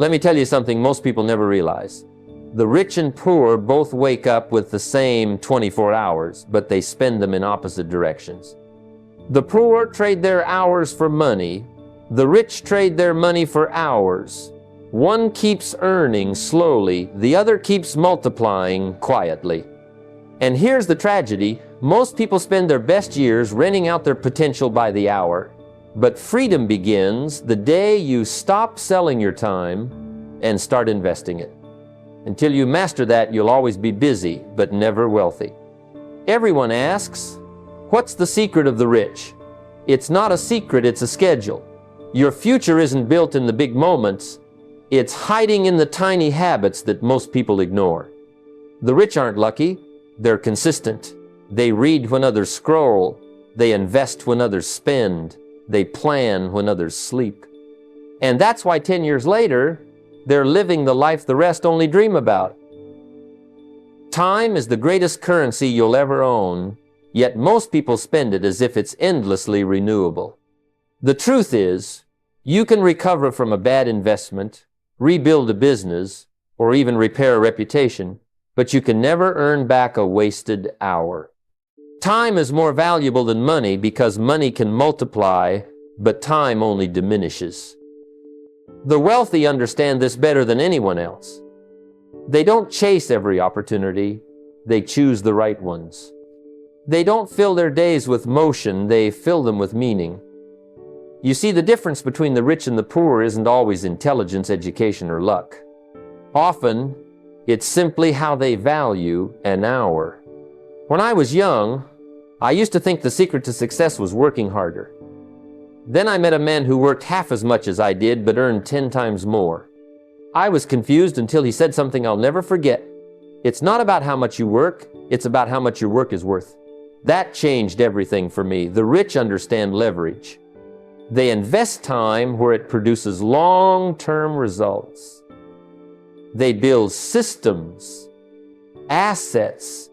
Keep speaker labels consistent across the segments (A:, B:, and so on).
A: Let me tell you something most people never realize. The rich and poor both wake up with the same 24 hours, but they spend them in opposite directions. The poor trade their hours for money. The rich trade their money for hours. One keeps earning slowly, the other keeps multiplying quietly. And here's the tragedy. Most people spend their best years renting out their potential by the hour. But freedom begins the day you stop selling your time and start investing it. Until you master that, you'll always be busy, but never wealthy. Everyone asks, what's the secret of the rich? It's not a secret, it's a schedule. Your future isn't built in the big moments. It's hiding in the tiny habits that most people ignore. The rich aren't lucky. They're consistent. They read when others scroll. They invest when others spend. They plan when others sleep. And that's why 10 years later, they're living the life the rest only dream about. Time is the greatest currency you'll ever own, yet most people spend it as if it's endlessly renewable. The truth is, you can recover from a bad investment, rebuild a business, or even repair a reputation, but you can never earn back a wasted hour. Time is more valuable than money because money can multiply, but time only diminishes. The wealthy understand this better than anyone else. They don't chase every opportunity, they choose the right ones. They don't fill their days with motion, they fill them with meaning. You see, the difference between the rich and the poor isn't always intelligence, education, or luck. Often, it's simply how they value an hour. When I was young, I used to think the secret to success was working harder. Then I met a man who worked half as much as I did, but earned 10 times more. I was confused until he said something I'll never forget. It's not about how much you work, it's about how much your work is worth. That changed everything for me. The rich understand leverage. They invest time where it produces long-term results. They build systems, assets,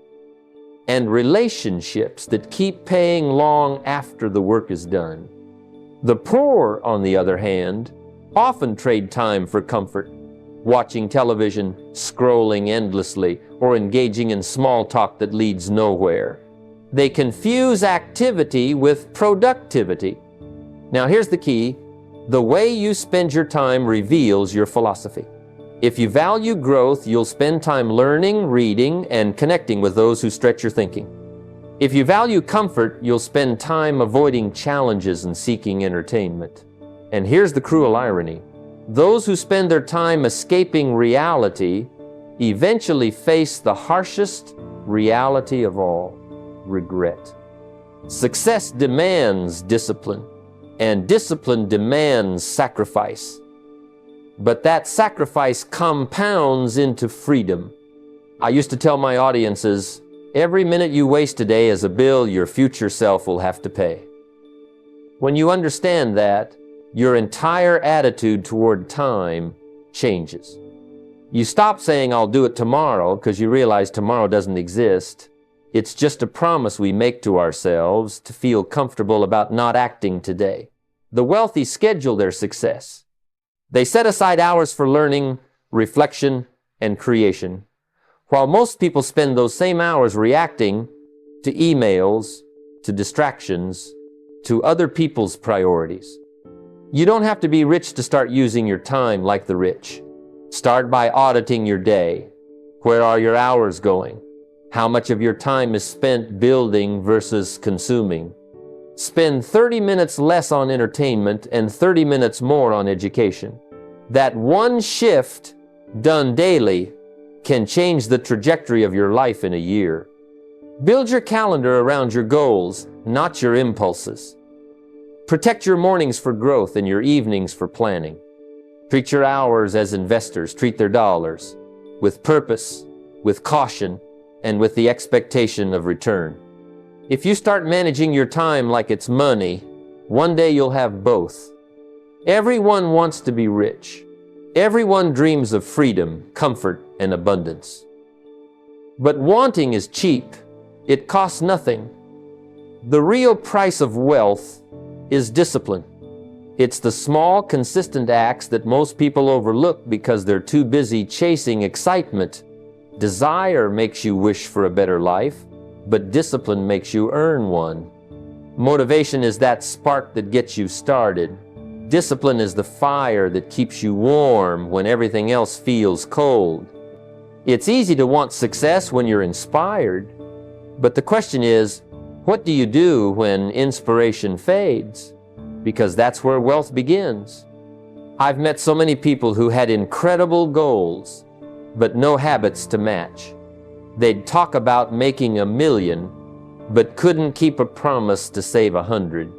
A: and relationships that keep paying long after the work is done. The poor, on the other hand, often trade time for comfort, watching television, scrolling endlessly, or engaging in small talk that leads nowhere. They confuse activity with productivity. Now here's the key. The way you spend your time reveals your philosophy. If you value growth, you'll spend time learning, reading, and connecting with those who stretch your thinking. If you value comfort, you'll spend time avoiding challenges and seeking entertainment. And here's the cruel irony. Those who spend their time escaping reality eventually face the harshest reality of all, regret. Success demands discipline, and discipline demands sacrifice. But that sacrifice compounds into freedom. I used to tell my audiences, every minute you waste today is a bill your future self will have to pay. When you understand that, your entire attitude toward time changes. You stop saying, I'll do it tomorrow, because you realize tomorrow doesn't exist. It's just a promise we make to ourselves to feel comfortable about not acting today. The wealthy schedule their success. They set aside hours for learning, reflection, and creation, while most people spend those same hours reacting to emails, to distractions, to other people's priorities. You don't have to be rich to start using your time like the rich. Start by auditing your day. Where are your hours going? How much of your time is spent building versus consuming? Spend 30 minutes less on entertainment and 30 minutes more on education. That one shift done daily can change the trajectory of your life in a year. Build your calendar around your goals, not your impulses. Protect your mornings for growth and your evenings for planning. Treat your hours as investors treat their dollars, with purpose, with caution, and with the expectation of return. If you start managing your time like it's money, one day you'll have both. Everyone wants to be rich. Everyone dreams of freedom, comfort, and abundance. But wanting is cheap. It costs nothing. The real price of wealth is discipline. It's the small, consistent acts that most people overlook because they're too busy chasing excitement. Desire makes you wish for a better life, but discipline makes you earn one. Motivation is that spark that gets you started. Discipline is the fire that keeps you warm when everything else feels cold. It's easy to want success when you're inspired, but the question is, what do you do when inspiration fades? Because that's where wealth begins. I've met so many people who had incredible goals, but no habits to match. They'd talk about making $1 million, but couldn't keep a promise to save 100.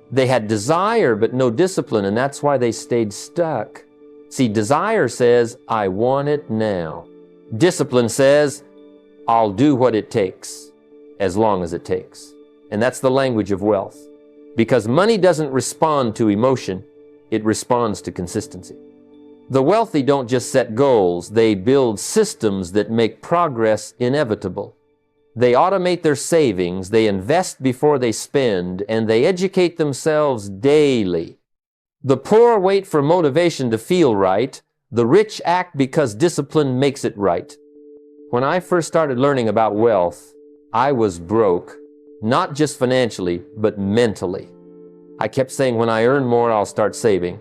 A: They had desire, but no discipline, and that's why they stayed stuck. See, desire says, I want it now. Discipline says, I'll do what it takes, as long as it takes. And that's the language of wealth. Because money doesn't respond to emotion, it responds to consistency. The wealthy don't just set goals, they build systems that make progress inevitable. They automate their savings, they invest before they spend, and they educate themselves daily. The poor wait for motivation to feel right. The rich act because discipline makes it right. When I first started learning about wealth, I was broke, not just financially, but mentally. I kept saying, when I earn more, I'll start saving.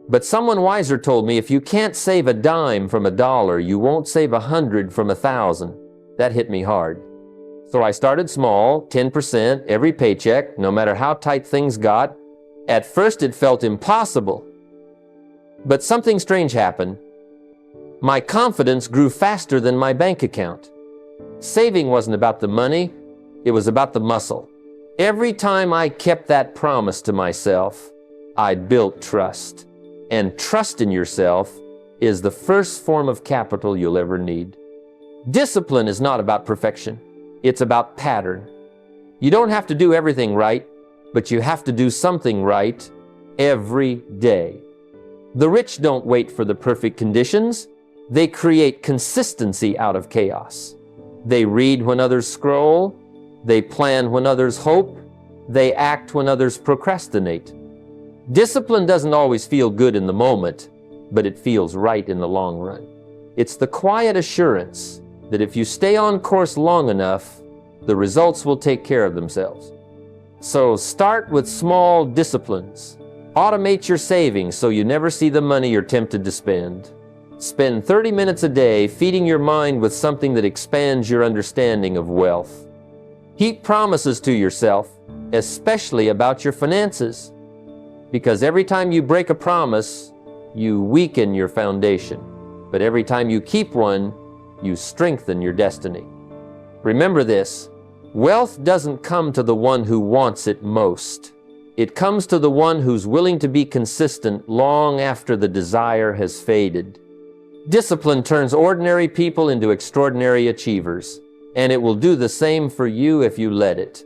A: But someone wiser told me, if you can't save a dime from $1, you won't save 100 from 1,000. That hit me hard. So I started small, 10% every paycheck, no matter how tight things got. At first it felt impossible. But something strange happened. My confidence grew faster than my bank account. Saving wasn't about the money, it was about the muscle. Every time I kept that promise to myself, I built trust. And trust in yourself is the first form of capital you'll ever need. Discipline is not about perfection. It's about pattern. You don't have to do everything right, but you have to do something right every day. The rich don't wait for the perfect conditions. They create consistency out of chaos. They read when others scroll. They plan when others hope. They act when others procrastinate. Discipline doesn't always feel good in the moment, but it feels right in the long run. It's the quiet assurance that if you stay on course long enough, the results will take care of themselves. So start with small disciplines. Automate your savings so you never see the money you're tempted to spend. Spend 30 minutes a day feeding your mind with something that expands your understanding of wealth. Keep promises to yourself, especially about your finances, because every time you break a promise, you weaken your foundation. But every time you keep one, you strengthen your destiny. Remember this, wealth doesn't come to the one who wants it most. It comes to the one who's willing to be consistent long after the desire has faded. Discipline turns ordinary people into extraordinary achievers, and it will do the same for you if you let it.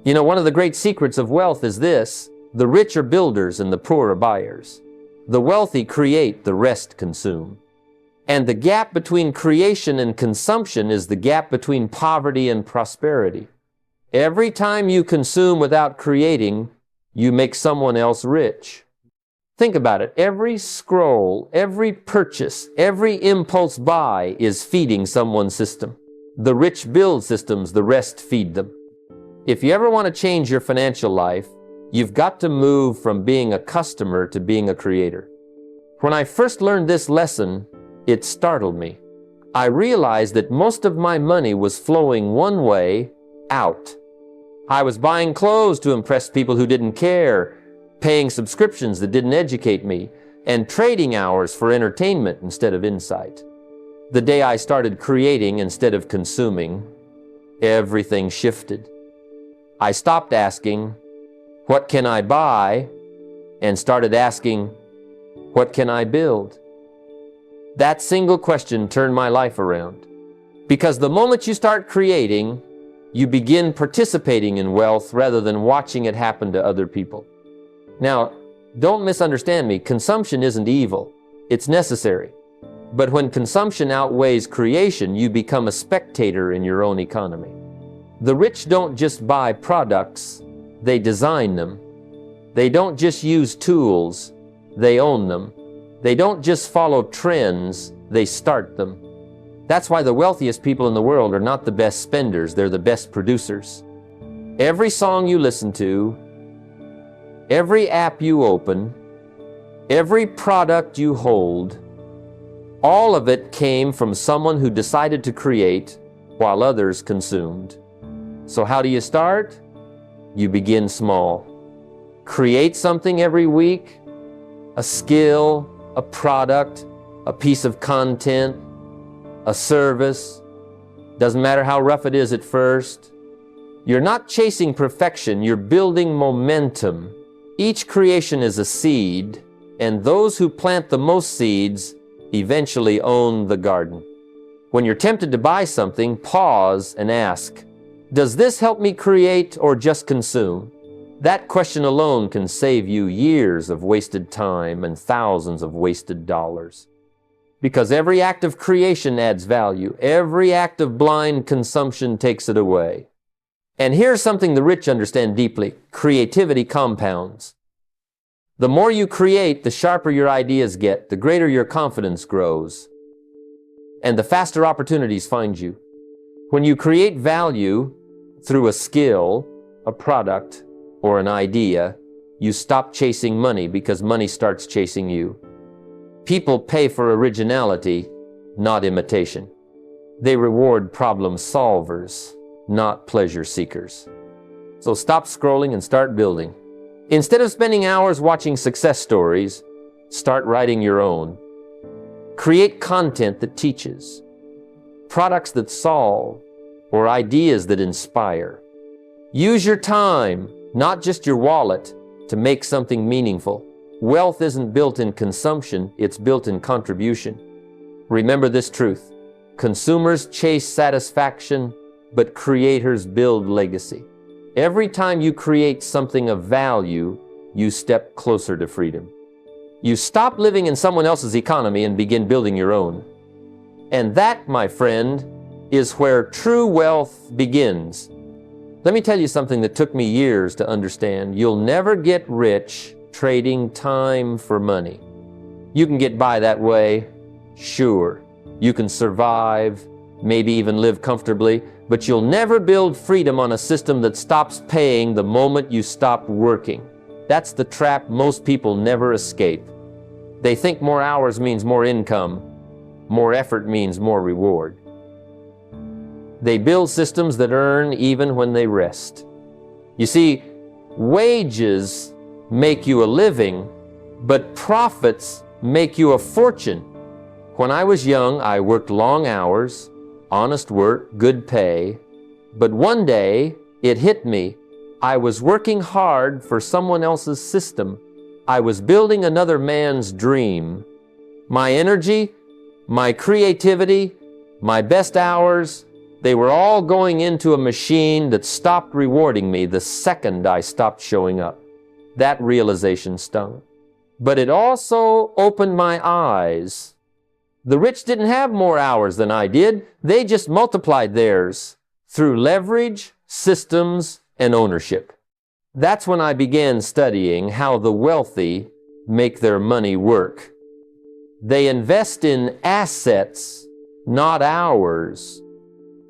A: You know, one of the great secrets of wealth is this: the rich are builders and the poor are buyers. The wealthy create, the rest consume. And the gap between creation and consumption is the gap between poverty and prosperity. Every time you consume without creating, you make someone else rich. Think about it. Every scroll, every purchase, every impulse buy is feeding someone's system. The rich build systems, the rest feed them. If you ever want to change your financial life, you've got to move from being a customer to being a creator. When I first learned this lesson, it startled me. I realized that most of my money was flowing one way, out. I was buying clothes to impress people who didn't care, paying subscriptions that didn't educate me, and trading hours for entertainment instead of insight. The day I started creating instead of consuming, everything shifted. I stopped asking, what can I buy? And started asking, what can I build? That single question turned my life around. Because the moment you start creating, you begin participating in wealth rather than watching it happen to other people. Now, don't misunderstand me. Consumption isn't evil. It's necessary. But when consumption outweighs creation, you become a spectator in your own economy. The rich don't just buy products, they design them. They don't just use tools, they own them. They don't just follow trends, they start them. That's why the wealthiest people in the world are not the best spenders, they're the best producers. Every song you listen to, every app you open, every product you hold, all of it came from someone who decided to create while others consumed. So how do you start? You begin small. Create something every week, a skill, a product, a piece of content, a service. Doesn't matter how rough it is at first. You're not chasing perfection, you're building momentum. Each creation is a seed, and those who plant the most seeds eventually own the garden. When you're tempted to buy something, pause and ask, does this help me create or just consume? That question alone can save you years of wasted time and thousands of wasted dollars. Because every act of creation adds value. Every act of blind consumption takes it away. And here's something the rich understand deeply. Creativity compounds. The more you create, the sharper your ideas get, the greater your confidence grows, and the faster opportunities find you. When you create value through a skill, a product, or an idea, you stop chasing money because money starts chasing you. People pay for originality, not imitation. They reward problem solvers, not pleasure seekers. So stop scrolling and start building. Instead of spending hours watching success stories, start writing your own. Create content that teaches, products that solve, or ideas that inspire. Use your time, not just your wallet, to make something meaningful. Wealth isn't built in consumption, it's built in contribution. Remember this truth: consumers chase satisfaction, but creators build legacy. Every time you create something of value, you step closer to freedom. You stop living in someone else's economy and begin building your own. And that, my friend, is where true wealth begins. Let me tell you something that took me years to understand. You'll never get rich trading time for money. You can get by that way, sure. You can survive, maybe even live comfortably, but you'll never build freedom on a system that stops paying the moment you stop working. That's the trap most people never escape. They think more hours means more income, more effort means more reward. They build systems that earn even when they rest. You see, wages make you a living, but profits make you a fortune. When I was young, I worked long hours, honest work, good pay, but one day it hit me. I was working hard for someone else's system. I was building another man's dream. My energy, my creativity, my best hours, they were all going into a machine that stopped rewarding me the second I stopped showing up. That realization stung. But it also opened my eyes. The rich didn't have more hours than I did. They just multiplied theirs through leverage, systems, and ownership. That's when I began studying how the wealthy make their money work. They invest in assets, not hours.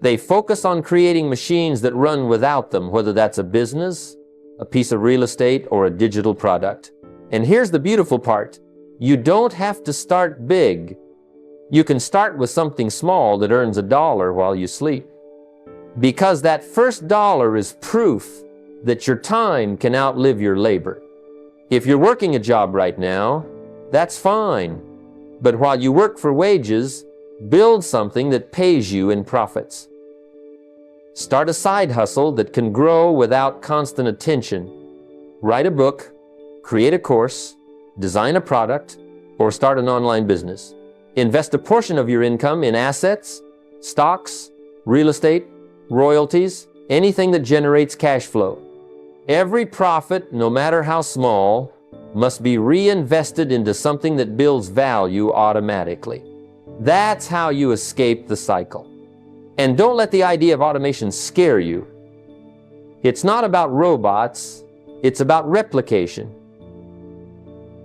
A: They focus on creating machines that run without them, whether that's a business, a piece of real estate, or a digital product. And here's the beautiful part. You don't have to start big. You can start with something small that earns $1 while you sleep. Because that first dollar is proof that your time can outlive your labor. If you're working a job right now, that's fine. But while you work for wages, build something that pays you in profits. Start a side hustle that can grow without constant attention. Write a book, create a course, design a product, or start an online business. Invest a portion of your income in assets, stocks, real estate, royalties, anything that generates cash flow. Every profit, no matter how small, must be reinvested into something that builds value automatically. That's how you escape the cycle. And don't let the idea of automation scare you. It's not about robots, It's about replication.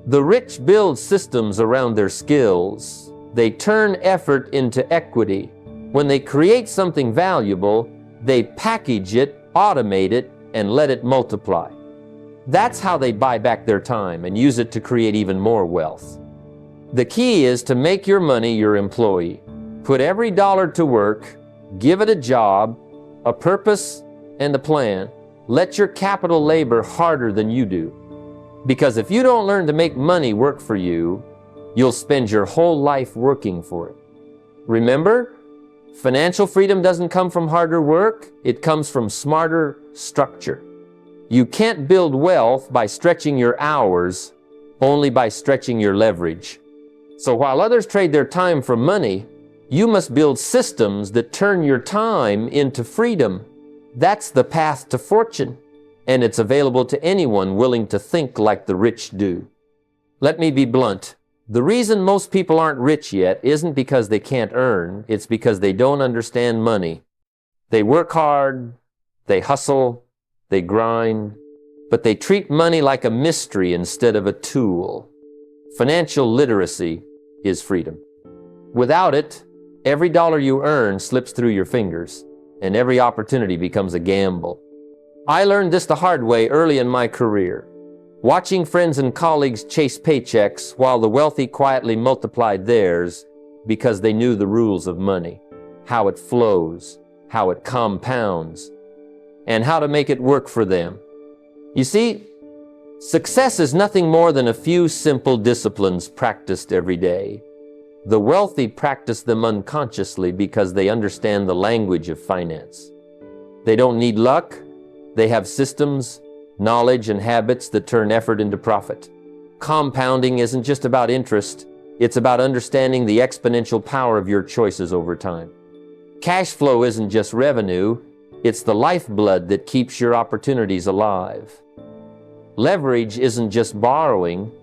A: The rich build systems around their skills. They turn effort into equity. When they create something valuable, they package it, automate it, and let it multiply. That's how they buy back their time and use it to create even more wealth. The key is to make your money your employee. Put every dollar to work, give it a job, a purpose, and a plan. Let your capital labor harder than you do. Because if you don't learn to make money work for you, you'll spend your whole life working for it. Remember, financial freedom doesn't come from harder work, it comes from smarter structure. You can't build wealth by stretching your hours, only by stretching your leverage. So while others trade their time for money, you must build systems that turn your time into freedom. That's the path to fortune, and it's available to anyone willing to think like the rich do. Let me be blunt. The reason most people aren't rich yet isn't because they can't earn, it's because they don't understand money. They work hard, they hustle, they grind, but they treat money like a mystery instead of a tool. Financial literacy is freedom. Without it, every dollar you earn slips through your fingers, and every opportunity becomes a gamble. I learned this the hard way early in my career. Watching friends and colleagues chase paychecks while the wealthy quietly multiplied theirs because they knew the rules of money, how it flows, how it compounds, and how to make it work for them. You see, success is nothing more than a few simple disciplines practiced every day. The wealthy practice them unconsciously because they understand the language of finance. They don't need luck. They have systems, knowledge, and habits that turn effort into profit. Compounding isn't just about interest. It's about understanding the exponential power of your choices over time. Cash flow isn't just revenue. It's the lifeblood that keeps your opportunities alive. Leverage isn't just borrowing.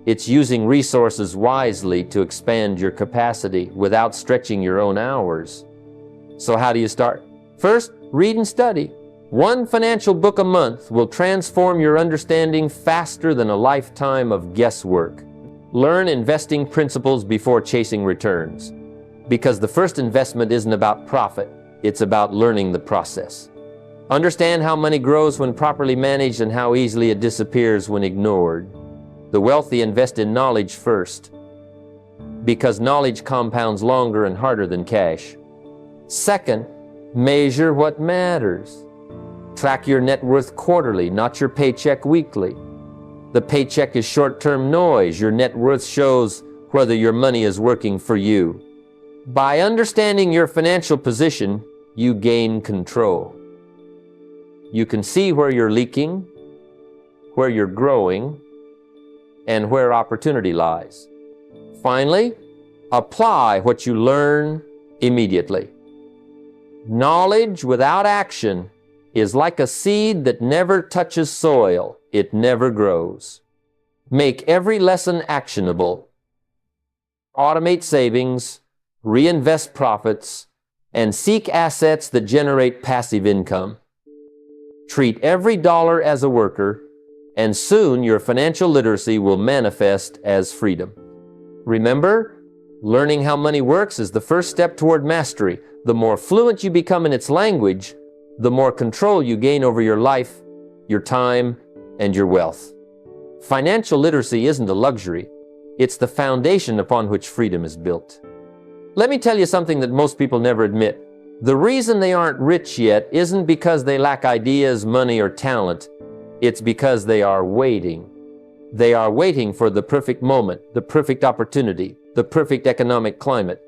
A: It's using resources wisely to expand your capacity without stretching your own hours. So how do you start? First, read and study. One financial book a month will transform your understanding faster than a lifetime of guesswork. Learn investing principles before chasing returns. Because the first investment isn't about profit, it's about learning the process. Understand how money grows when properly managed and how easily it disappears when ignored. The wealthy invest in knowledge first, because knowledge compounds longer and harder than cash. Second, measure what matters. Track your net worth quarterly, not your paycheck weekly. The paycheck is short-term noise. Your net worth shows whether your money is working for you. By understanding your financial position, you gain control. You can see where you're leaking, where you're growing, and where opportunity lies. Finally, apply what you learn immediately. Knowledge without action is like a seed that never touches soil. It never grows. Make every lesson actionable. Automate savings, reinvest profits, and seek assets that generate passive income. Treat every dollar as a worker, and soon your financial literacy will manifest as freedom. Remember, learning how money works is the first step toward mastery. The more fluent you become in its language, the more control you gain over your life, your time, and your wealth. Financial literacy isn't a luxury. It's the foundation upon which freedom is built. Let me tell you something that most people never admit. The reason they aren't rich yet isn't because they lack ideas, money, or talent. It's because they are waiting. They are waiting for the perfect moment, the perfect opportunity, the perfect economic climate.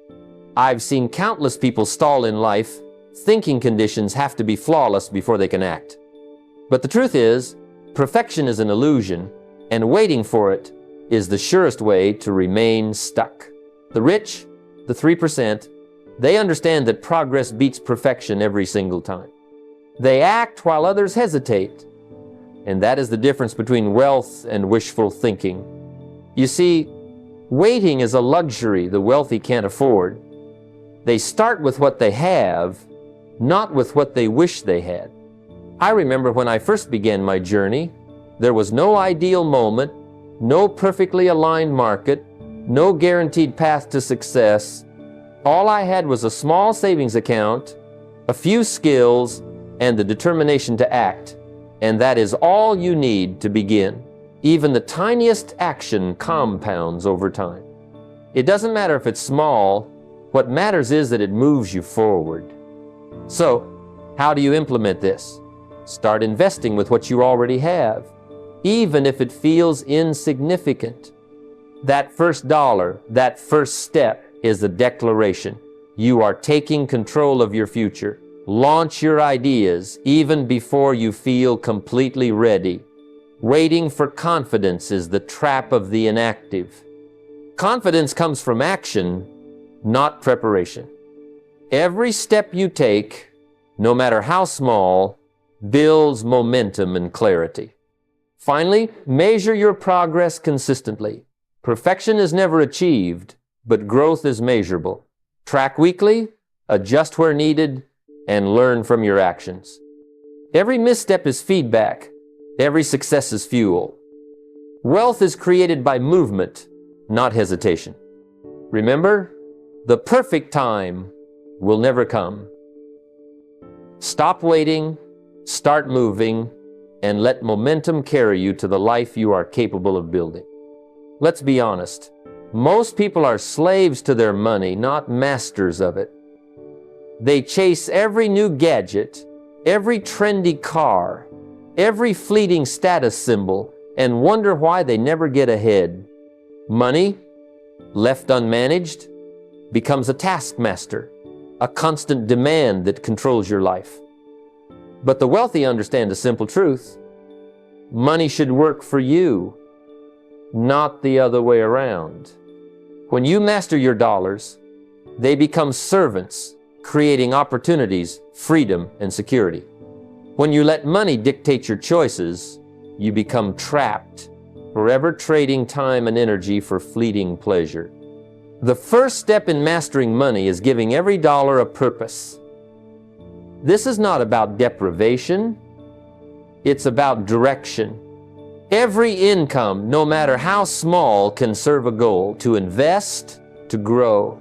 A: I've seen countless people stall in life, thinking conditions have to be flawless before they can act. But the truth is, perfection is an illusion, and waiting for it is the surest way to remain stuck. The rich, the 3%, they understand that progress beats perfection every single time. They act while others hesitate, and that is the difference between wealth and wishful thinking. You see, waiting is a luxury the wealthy can't afford. They start with what they have, not with what they wish they had. I remember when I first began my journey, There was no ideal moment, no perfectly aligned market, no guaranteed path to success. All I had was a small savings account, a few skills, and the determination to act. And that is all you need to begin. Even the tiniest action compounds over time. It doesn't matter if it's small. What matters is that it moves you forward. So, how do you implement this? Start investing with what you already have, even if it feels insignificant. That first dollar, that first step is a declaration. You are taking control of your future. Launch your ideas even before you feel completely ready. Waiting for confidence is the trap of the inactive. Confidence comes from action, not preparation. Every step you take, no matter how small, builds momentum and clarity. Finally, measure your progress consistently. Perfection is never achieved, but growth is measurable. Track weekly, adjust where needed, and learn from your actions. Every misstep is feedback. Every success is fuel. Wealth is created by movement, not hesitation. Remember, the perfect time will never come. Stop waiting, start moving, and let momentum carry you to the life you are capable of building. Let's be honest. Most people are slaves to their money, not masters of it. They chase every new gadget, every trendy car, every fleeting status symbol, and wonder why they never get ahead. Money, left unmanaged, becomes a taskmaster, a constant demand that controls your life. But the wealthy understand a simple truth. Money should work for you, not the other way around. When you master your dollars, they become servants, creating opportunities, freedom, and security. When you let money dictate your choices, you become trapped, forever trading time and energy for fleeting pleasure. The first step in mastering money is giving every dollar a purpose. This is not about deprivation, it's about direction. Every income, no matter how small, can serve a goal: to invest, to grow,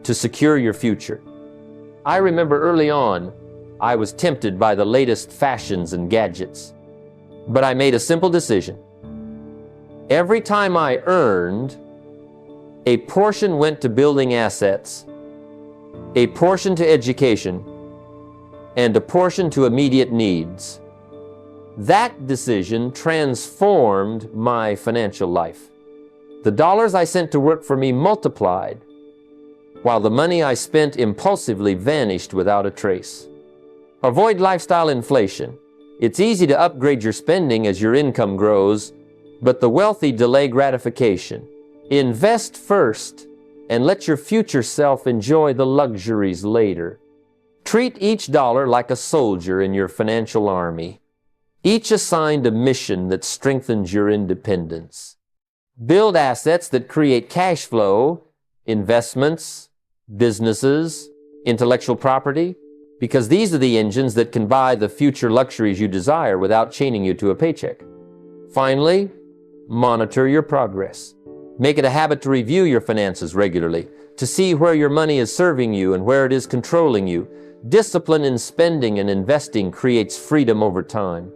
A: to secure your future. I remember early on, I was tempted by the latest fashions and gadgets. But I made a simple decision. Every time I earned, a portion went to building assets, a portion to education, and a portion to immediate needs. That decision transformed my financial life. The dollars I sent to work for me multiplied, while the money I spent impulsively vanished without a trace. Avoid lifestyle inflation. It's easy to upgrade your spending as your income grows, but the wealthy delay gratification. Invest first and let your future self enjoy the luxuries later. Treat each dollar like a soldier in your financial army, each assigned a mission that strengthens your independence. Build assets that create cash flow, investments, businesses, intellectual property, because these are the engines that can buy the future luxuries you desire without chaining you to a paycheck. Finally, monitor your progress. Make it a habit to review your finances regularly, to see where your money is serving you and where it is controlling you. Discipline in spending and investing creates freedom over time.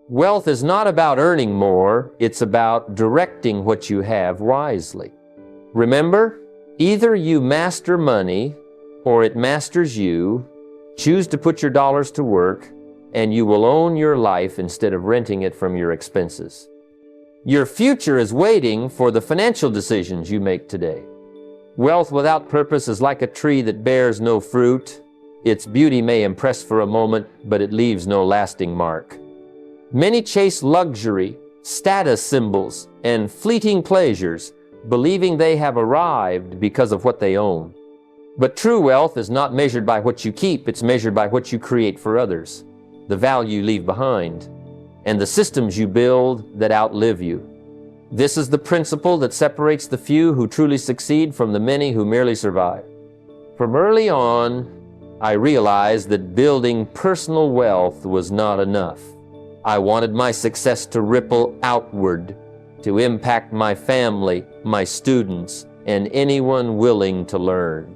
A: Wealth is not about earning more, it's about directing what you have wisely. Remember, either you master money or it masters you. Choose to put your dollars to work, and you will own your life instead of renting it from your expenses. Your future is waiting for the financial decisions you make today. Wealth without purpose is like a tree that bears no fruit. Its beauty may impress for a moment, but it leaves no lasting mark. Many chase luxury, status symbols, and fleeting pleasures, believing they have arrived because of what they own. But true wealth is not measured by what you keep, it's measured by what you create for others, the value you leave behind, and the systems you build that outlive you. This is the principle that separates the few who truly succeed from the many who merely survive. From early on, I realized that building personal wealth was not enough. I wanted my success to ripple outward, to impact my family, my students, and anyone willing to learn.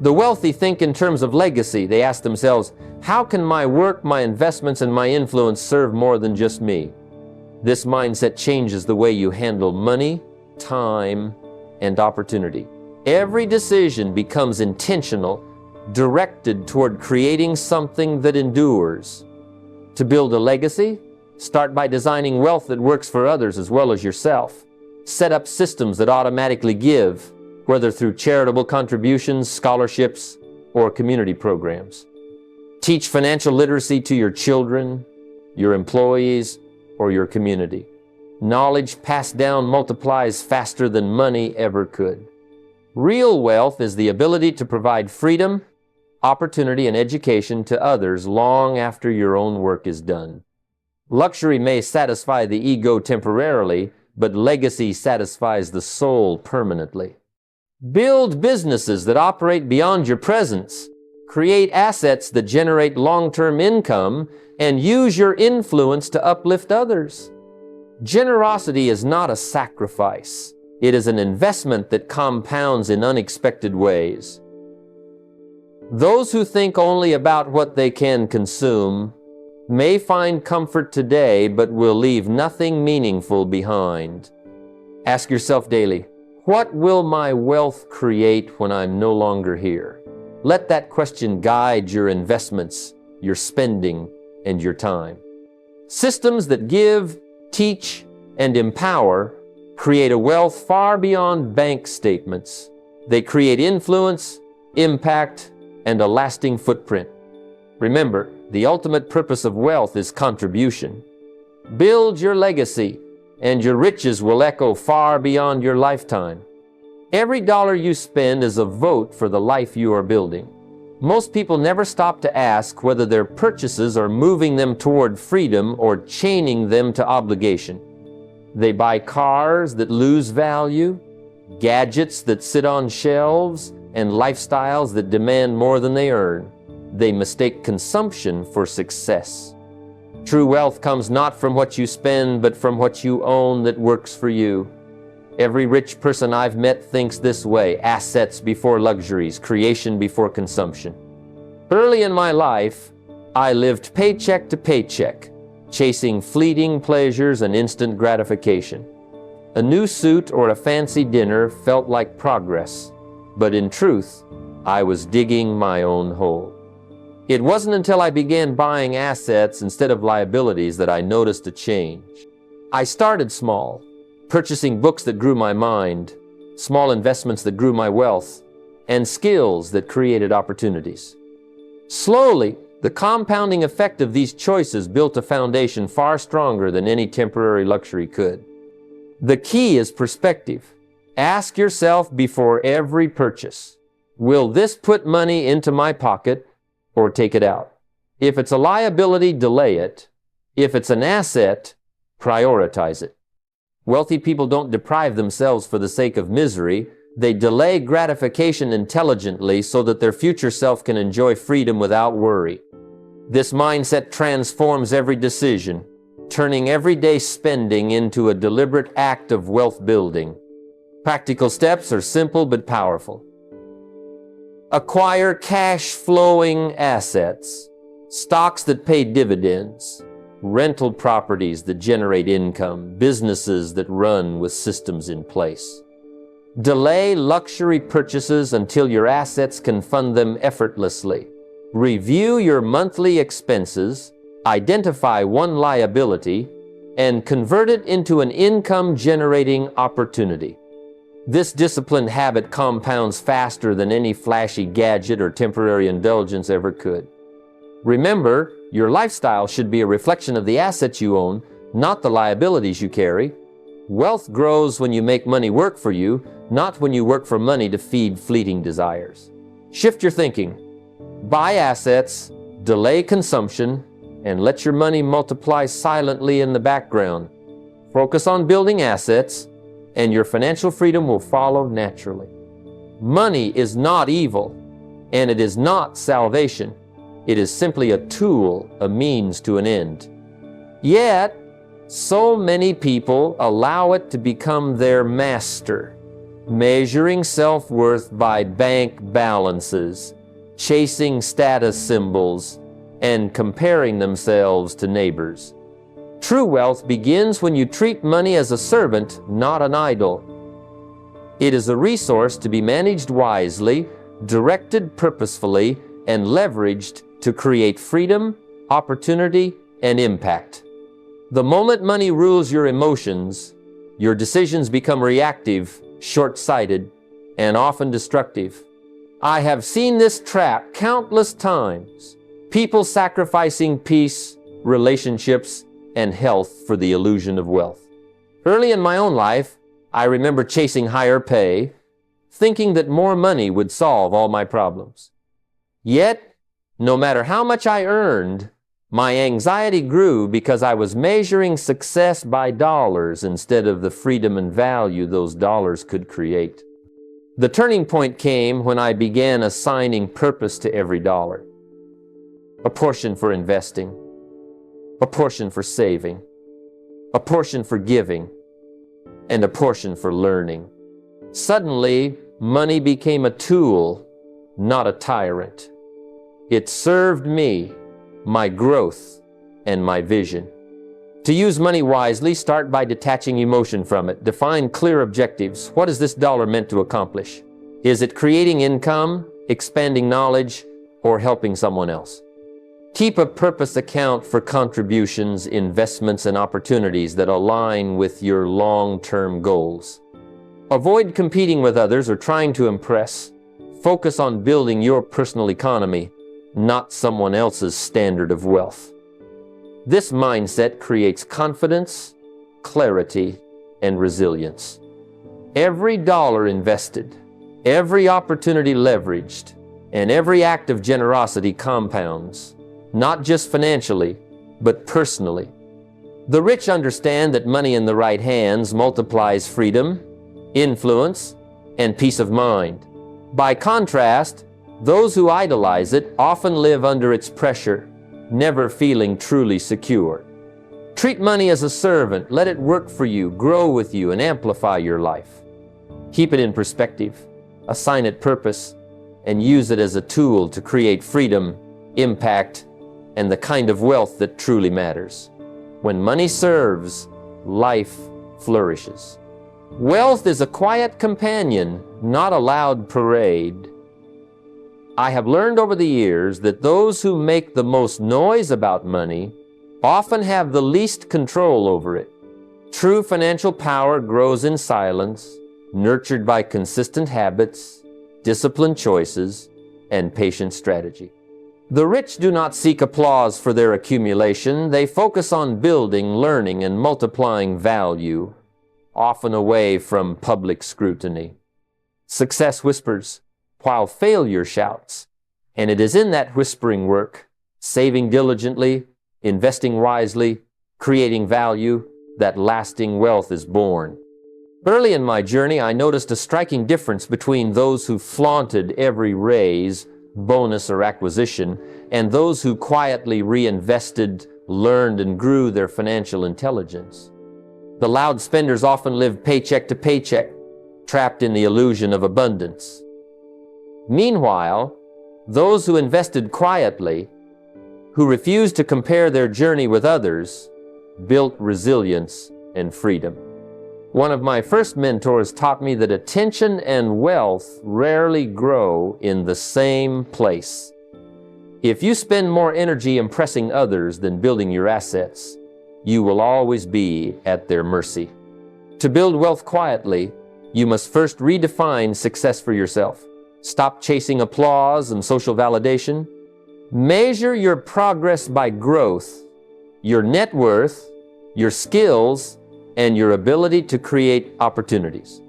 A: The wealthy think in terms of legacy. They ask themselves, how can my work, my investments, and my influence serve more than just me? This mindset changes the way you handle money, time, and opportunity. Every decision becomes intentional, directed toward creating something that endures. To build a legacy, start by designing wealth that works for others as well as yourself. Set up systems that automatically give, whether through charitable contributions, scholarships, or community programs. Teach financial literacy to your children, your employees, or your community. Knowledge passed down multiplies faster than money ever could. Real wealth is the ability to provide freedom, opportunity, and education to others long after your own work is done. Luxury may satisfy the ego temporarily, but legacy satisfies the soul permanently. Build businesses that operate beyond your presence. Create assets that generate long-term income, and use your influence to uplift others. Generosity is not a sacrifice. It is an investment that compounds in unexpected ways. Those who think only about what they can consume may find comfort today, but will leave nothing meaningful behind. Ask yourself daily, what will my wealth create when I'm no longer here? Let that question guide your investments, your spending, and your time. Systems that give, teach, and empower create a wealth far beyond bank statements. They create influence, impact, and a lasting footprint. Remember, the ultimate purpose of wealth is contribution. Build your legacy, and your riches will echo far beyond your lifetime. Every dollar you spend is a vote for the life you are building. Most people never stop to ask whether their purchases are moving them toward freedom or chaining them to obligation. They buy cars that lose value, gadgets that sit on shelves, and lifestyles that demand more than they earn. They mistake consumption for success. True wealth comes not from what you spend, but from what you own that works for you. Every rich person I've met thinks this way: assets before luxuries, creation before consumption. Early in my life, I lived paycheck to paycheck, chasing fleeting pleasures and instant gratification. A new suit or a fancy dinner felt like progress, but in truth, I was digging my own hole. It wasn't until I began buying assets instead of liabilities that I noticed a change. I started small, purchasing books that grew my mind, small investments that grew my wealth, and skills that created opportunities. Slowly, the compounding effect of these choices built a foundation far stronger than any temporary luxury could. The key is perspective. Ask yourself before every purchase, will this put money into my pocket or take it out? If it's a liability, delay it. If it's an asset, prioritize it. Wealthy people don't deprive themselves for the sake of misery. They delay gratification intelligently so that their future self can enjoy freedom without worry. This mindset transforms every decision, turning everyday spending into a deliberate act of wealth building. Practical steps are simple but powerful. Acquire cash-flowing assets, stocks that pay dividends, rental properties that generate income, businesses that run with systems in place. Delay luxury purchases until your assets can fund them effortlessly. Review your monthly expenses, identify one liability, and convert it into an income-generating opportunity. This disciplined habit compounds faster than any flashy gadget or temporary indulgence ever could. Remember, your lifestyle should be a reflection of the assets you own, not the liabilities you carry. Wealth grows when you make money work for you, not when you work for money to feed fleeting desires. Shift your thinking. Buy assets, delay consumption, and let your money multiply silently in the background. Focus on building assets, and your financial freedom will follow naturally. Money is not evil, and it is not salvation. It is simply a tool, a means to an end. Yet, so many people allow it to become their master, measuring self-worth by bank balances, chasing status symbols, and comparing themselves to neighbors. True wealth begins when you treat money as a servant, not an idol. It is a resource to be managed wisely, directed purposefully, and leveraged to create freedom, opportunity, and impact. The moment money rules your emotions, your decisions become reactive, short-sighted, and often destructive. I have seen this trap countless times. People sacrificing peace, relationships, and health for the illusion of wealth. Early in my own life, I remember chasing higher pay, thinking that more money would solve all my problems. Yet, no matter how much I earned, my anxiety grew because I was measuring success by dollars instead of the freedom and value those dollars could create. The turning point came when I began assigning purpose to every dollar. A portion for investing, a portion for saving, a portion for giving, and a portion for learning. Suddenly, money became a tool, not a tyrant. It served me, my growth, and my vision. To use money wisely, start by detaching emotion from it. Define clear objectives. What is this dollar meant to accomplish? Is it creating income, expanding knowledge, or helping someone else? Keep a purpose account for contributions, investments, and opportunities that align with your long-term goals. Avoid competing with others or trying to impress. Focus on building your personal economy, not someone else's standard of wealth. This mindset creates confidence, clarity, and resilience. Every dollar invested, every opportunity leveraged, and every act of generosity compounds, not just financially, but personally. The rich understand that money in the right hands multiplies freedom, influence, and peace of mind. By contrast, those who idolize it often live under its pressure, never feeling truly secure. Treat money as a servant. Let it work for you, grow with you, and amplify your life. Keep it in perspective, assign it purpose, and use it as a tool to create freedom, impact, and the kind of wealth that truly matters. When money serves, life flourishes. Wealth is a quiet companion, not a loud parade. I have learned over the years that those who make the most noise about money often have the least control over it. True financial power grows in silence, nurtured by consistent habits, disciplined choices, and patient strategy. The rich do not seek applause for their accumulation. They focus on building, learning, and multiplying value, often away from public scrutiny. Success whispers, while failure shouts. And it is in that whispering work, saving diligently, investing wisely, creating value, that lasting wealth is born. Early in my journey, I noticed a striking difference between those who flaunted every raise, bonus, or acquisition, and those who quietly reinvested, learned, and grew their financial intelligence. The loud spenders often lived paycheck to paycheck, trapped in the illusion of abundance. Meanwhile, those who invested quietly, who refused to compare their journey with others, built resilience and freedom. One of my first mentors taught me that attention and wealth rarely grow in the same place. If you spend more energy impressing others than building your assets, you will always be at their mercy. To build wealth quietly, you must first redefine success for yourself. Stop chasing applause and social validation. Measure your progress by growth, your net worth, your skills, and your ability to create opportunities.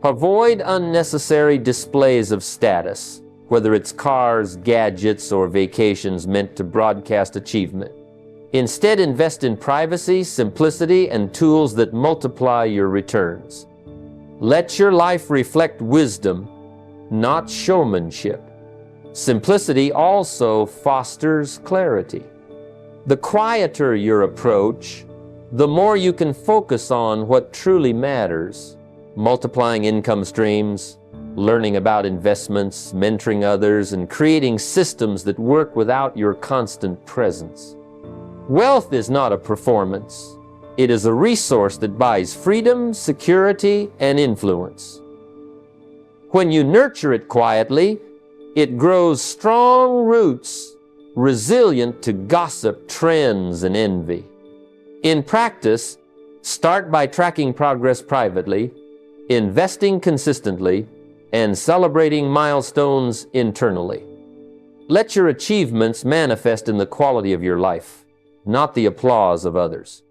A: Avoid unnecessary displays of status, whether it's cars, gadgets, or vacations meant to broadcast achievement. Instead, invest in privacy, simplicity, and tools that multiply your returns. Let your life reflect wisdom, not showmanship. Simplicity also fosters clarity. The quieter your approach, the more you can focus on what truly matters, multiplying income streams, learning about investments, mentoring others, and creating systems that work without your constant presence. Wealth is not a performance. It is a resource that buys freedom, security, and influence. When you nurture it quietly, it grows strong roots, resilient to gossip, trends, and envy. In practice, start by tracking progress privately, investing consistently, and celebrating milestones internally. Let your achievements manifest in the quality of your life, not the applause of others.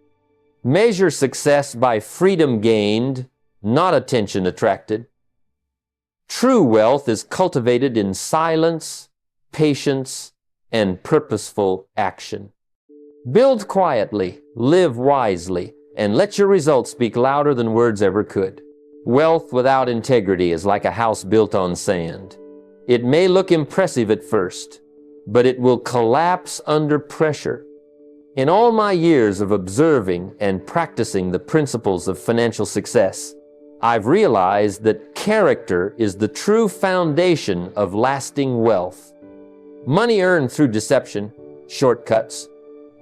A: Measure success by freedom gained, not attention attracted. True wealth is cultivated in silence, patience, and purposeful action. Build quietly, live wisely, and let your results speak louder than words ever could. Wealth without integrity is like a house built on sand. It may look impressive at first, but it will collapse under pressure. In all my years of observing and practicing the principles of financial success, I've realized that character is the true foundation of lasting wealth. Money earned through deception, shortcuts,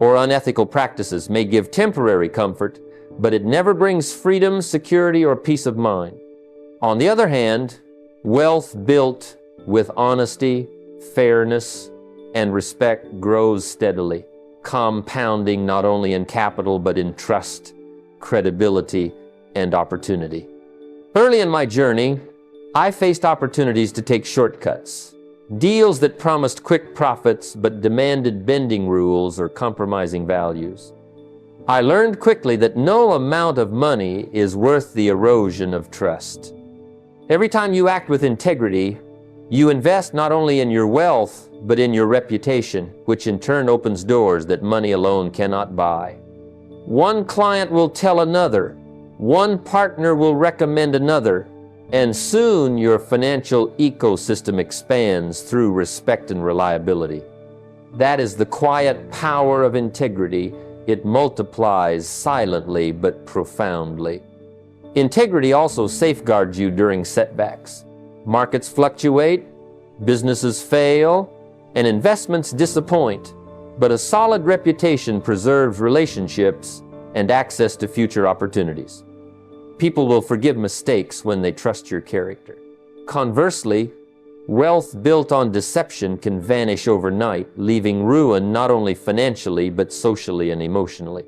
A: or unethical practices may give temporary comfort, but it never brings freedom, security, or peace of mind. On the other hand, wealth built with honesty, fairness, and respect grows steadily, compounding not only in capital but in trust, credibility, and opportunity. Early in my journey, I faced opportunities to take shortcuts, deals that promised quick profits but demanded bending rules or compromising values. I learned quickly that no amount of money is worth the erosion of trust. Every time you act with integrity, you invest not only in your wealth, but in your reputation, which in turn opens doors that money alone cannot buy. One client will tell another, one partner will recommend another, and soon your financial ecosystem expands through respect and reliability. That is the quiet power of integrity. It multiplies silently but profoundly. Integrity also safeguards you during setbacks. Markets fluctuate, businesses fail, and investments disappoint, but a solid reputation preserves relationships and access to future opportunities. People will forgive mistakes when they trust your character. Conversely, wealth built on deception can vanish overnight, leaving ruin not only financially but socially and emotionally.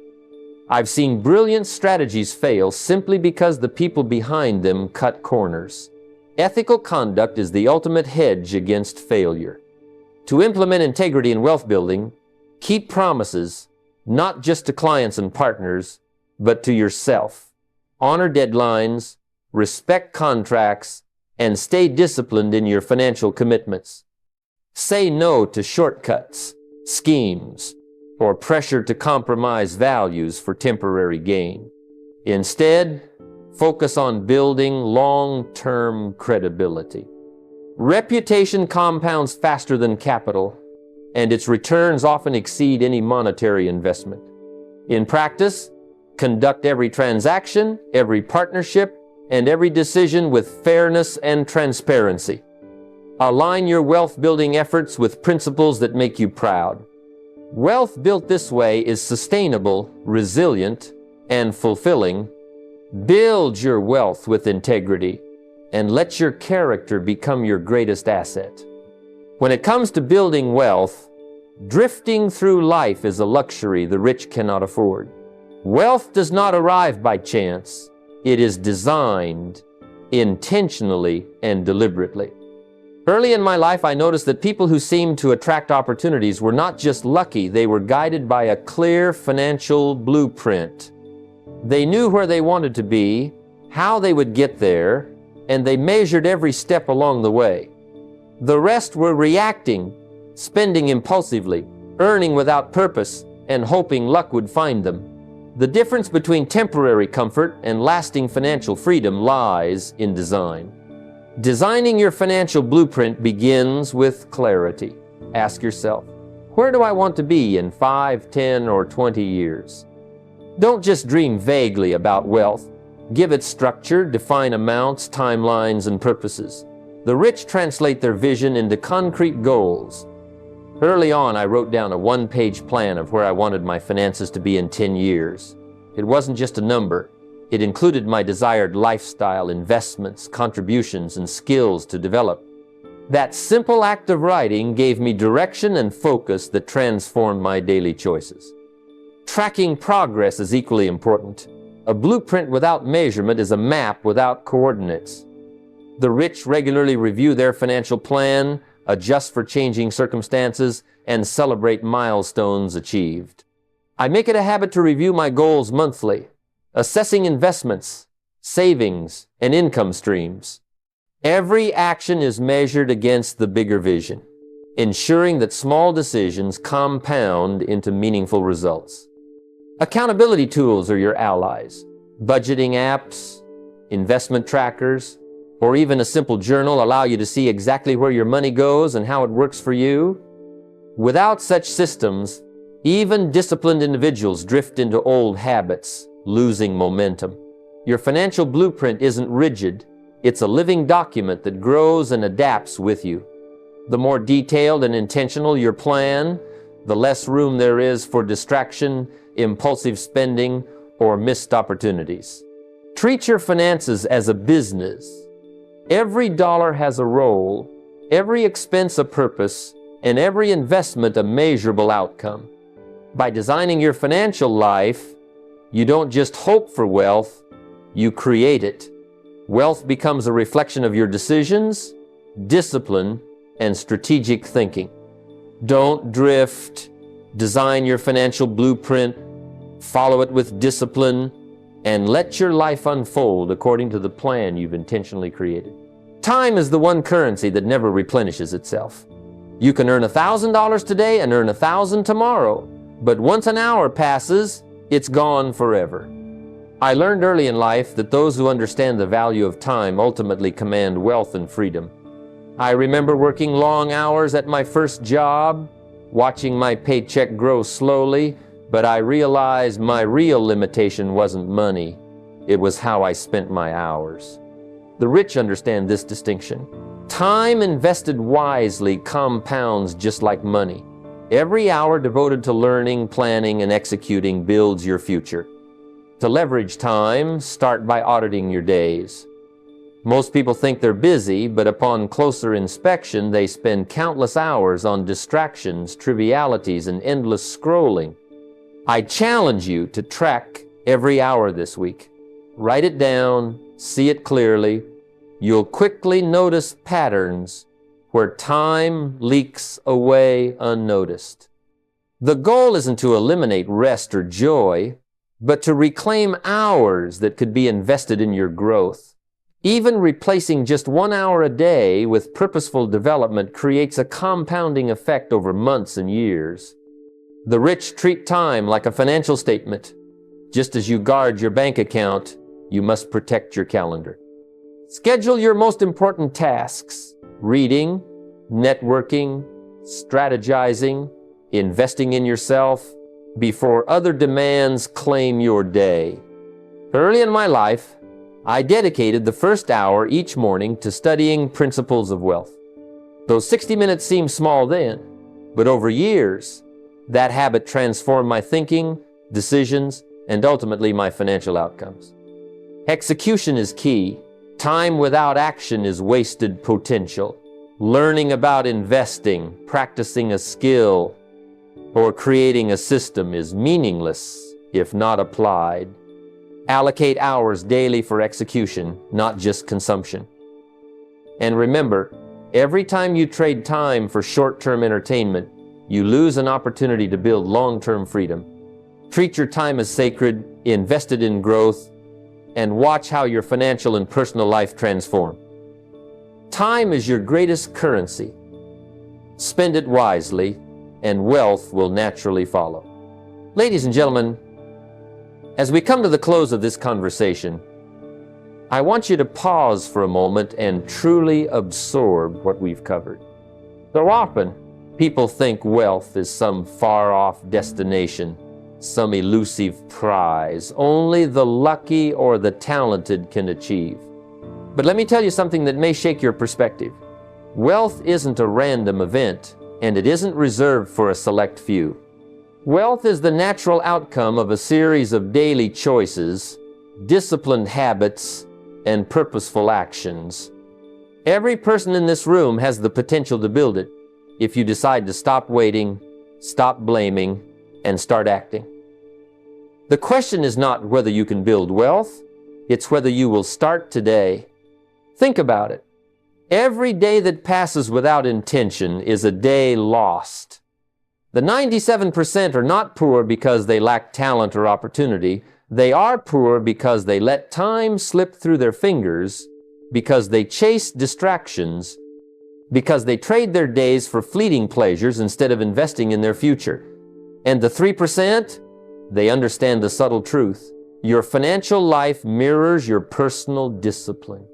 A: I've seen brilliant strategies fail simply because the people behind them cut corners. Ethical conduct is the ultimate hedge against failure. To implement integrity in wealth building, keep promises, not just to clients and partners, but to yourself. Honor deadlines, respect contracts, and stay disciplined in your financial commitments. Say no to shortcuts, schemes, or pressure to compromise values for temporary gain. Instead, focus on building long-term credibility. Reputation compounds faster than capital, and its returns often exceed any monetary investment. In practice, conduct every transaction, every partnership, and every decision with fairness and transparency. Align your wealth-building efforts with principles that make you proud. Wealth built this way is sustainable, resilient, and fulfilling. Build your wealth with integrity, and let your character become your greatest asset. When it comes to building wealth, drifting through life is a luxury the rich cannot afford. Wealth does not arrive by chance. It is designed intentionally and deliberately. Early in my life, I noticed that people who seemed to attract opportunities were not just lucky, they were guided by a clear financial blueprint. They knew where they wanted to be, how they would get there, and they measured every step along the way. The rest were reacting, spending impulsively, earning without purpose, and hoping luck would find them. The difference between temporary comfort and lasting financial freedom lies in design. Designing your financial blueprint begins with clarity. Ask yourself, Where do I want to be in 5, 10, or 20 years? Don't just dream vaguely about wealth. Give it structure, define amounts, timelines, and purposes. The rich translate their vision into concrete goals. Early on, I wrote down a one-page plan of where I wanted my finances to be in 10 years. It wasn't just a number. It included my desired lifestyle, investments, contributions, and skills to develop. That simple act of writing gave me direction and focus that transformed my daily choices. Tracking progress is equally important. A blueprint without measurement is a map without coordinates. The rich regularly review their financial plan, adjust for changing circumstances, and celebrate milestones achieved. I make it a habit to review my goals monthly, assessing investments, savings, and income streams. Every action is measured against the bigger vision, ensuring that small decisions compound into meaningful results. Accountability tools are your allies. Budgeting apps, investment trackers, or even a simple journal allow you to see exactly where your money goes and how it works for you. Without such systems, even disciplined individuals drift into old habits, losing momentum. Your financial blueprint isn't rigid. It's a living document that grows and adapts with you. The more detailed and intentional your plan, the less room there is for distraction, impulsive spending, or missed opportunities. Treat your finances as a business. Every dollar has a role, every expense a purpose, and every investment a measurable outcome. By designing your financial life, you don't just hope for wealth, you create it. Wealth becomes a reflection of your decisions, discipline, and strategic thinking. Don't drift. Design your financial blueprint, follow it with discipline, and let your life unfold according to the plan you've intentionally created. Time is the one currency that never replenishes itself. You can earn $1,000 today and earn $1,000 tomorrow, but once an hour passes, it's gone forever. I learned early in life that those who understand the value of time ultimately command wealth and freedom. I remember working long hours at my first job, watching my paycheck grow slowly, but I realized my real limitation wasn't money. It was how I spent my hours. The rich understand this distinction. Time invested wisely compounds just like money. Every hour devoted to learning, planning, and executing builds your future. To leverage time, start by auditing your days. Most people think they're busy, but upon closer inspection, they spend countless hours on distractions, trivialities, and endless scrolling. I challenge you to track every hour this week. Write it down, see it clearly. You'll quickly notice patterns where time leaks away unnoticed. The goal isn't to eliminate rest or joy, but to reclaim hours that could be invested in your growth. Even replacing just 1 hour a day with purposeful development creates a compounding effect over months and years. The rich treat time like a financial statement. Just as you guard your bank account, you must protect your calendar. Schedule your most important tasks: reading, networking, strategizing, investing in yourself, before other demands claim your day. Early in my life, I dedicated the first hour each morning to studying principles of wealth. Those 60 minutes seemed small then, but over years, that habit transformed my thinking, decisions, and ultimately my financial outcomes. Execution is key. Time without action is wasted potential. Learning about investing, practicing a skill, or creating a system is meaningless if not applied. Allocate hours daily for execution, not just consumption. And remember, every time you trade time for short-term entertainment, you lose an opportunity to build long-term freedom. Treat your time as sacred, invest it in growth, and watch how your financial and personal life transform. Time is your greatest currency. Spend it wisely, and wealth will naturally follow. Ladies and gentlemen, as we come to the close of this conversation, I want you to pause for a moment and truly absorb what we've covered. So often, People think wealth is some far-off destination, some elusive prize only the lucky or the talented can achieve. But let me tell you something that may shake your perspective. Wealth isn't a random event, and it isn't reserved for a select few. Wealth is the natural outcome of a series of daily choices, disciplined habits, and purposeful actions. Every person in this room has the potential to build it if you decide to stop waiting, stop blaming, and start acting. The question is not whether you can build wealth, it's whether you will start today. Think about it. Every day that passes without intention is a day lost. The 97% are not poor because they lack talent or opportunity. They are poor because they let time slip through their fingers, because they chase distractions, because they trade their days for fleeting pleasures instead of investing in their future. And the 3%, they understand the subtle truth. Your financial life mirrors your personal discipline.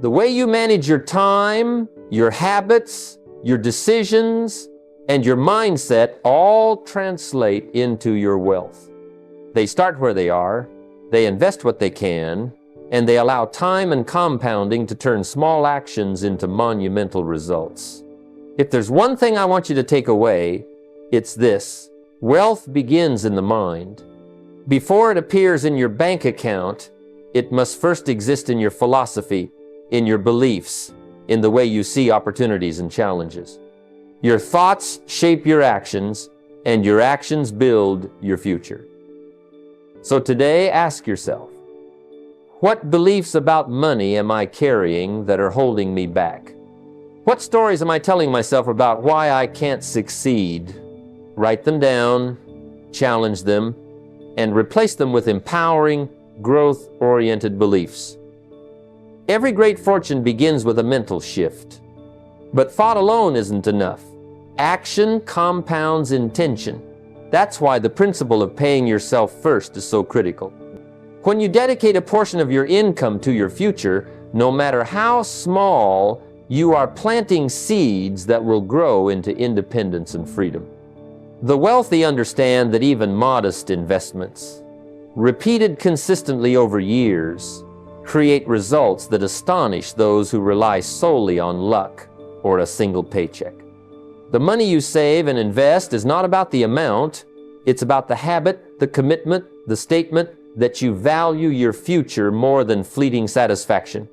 A: The way you manage your time, your habits, your decisions, and your mindset all translate into your wealth. They start where they are, they invest what they can, and they allow time and compounding to turn small actions into monumental results. If there's one thing I want you to take away, it's this: wealth begins in the mind. Before it appears in your bank account, it must first exist in your philosophy, in your beliefs, in the way you see opportunities and challenges. Your thoughts shape your actions, and your actions build your future. So today, ask yourself, what beliefs about money am I carrying that are holding me back? What stories am I telling myself about why I can't succeed? Write them down, challenge them, and replace them with empowering, growth-oriented beliefs. Every great fortune begins with a mental shift. But thought alone isn't enough. Action compounds intention. That's why the principle of paying yourself first is so critical. When you dedicate a portion of your income to your future, no matter how small, you are planting seeds that will grow into independence and freedom. The wealthy understand that even modest investments, repeated consistently over years, create results that astonish those who rely solely on luck or a single paycheck. The money you save and invest is not about the amount, it's about the habit, the commitment, the statement that you value your future more than fleeting satisfaction.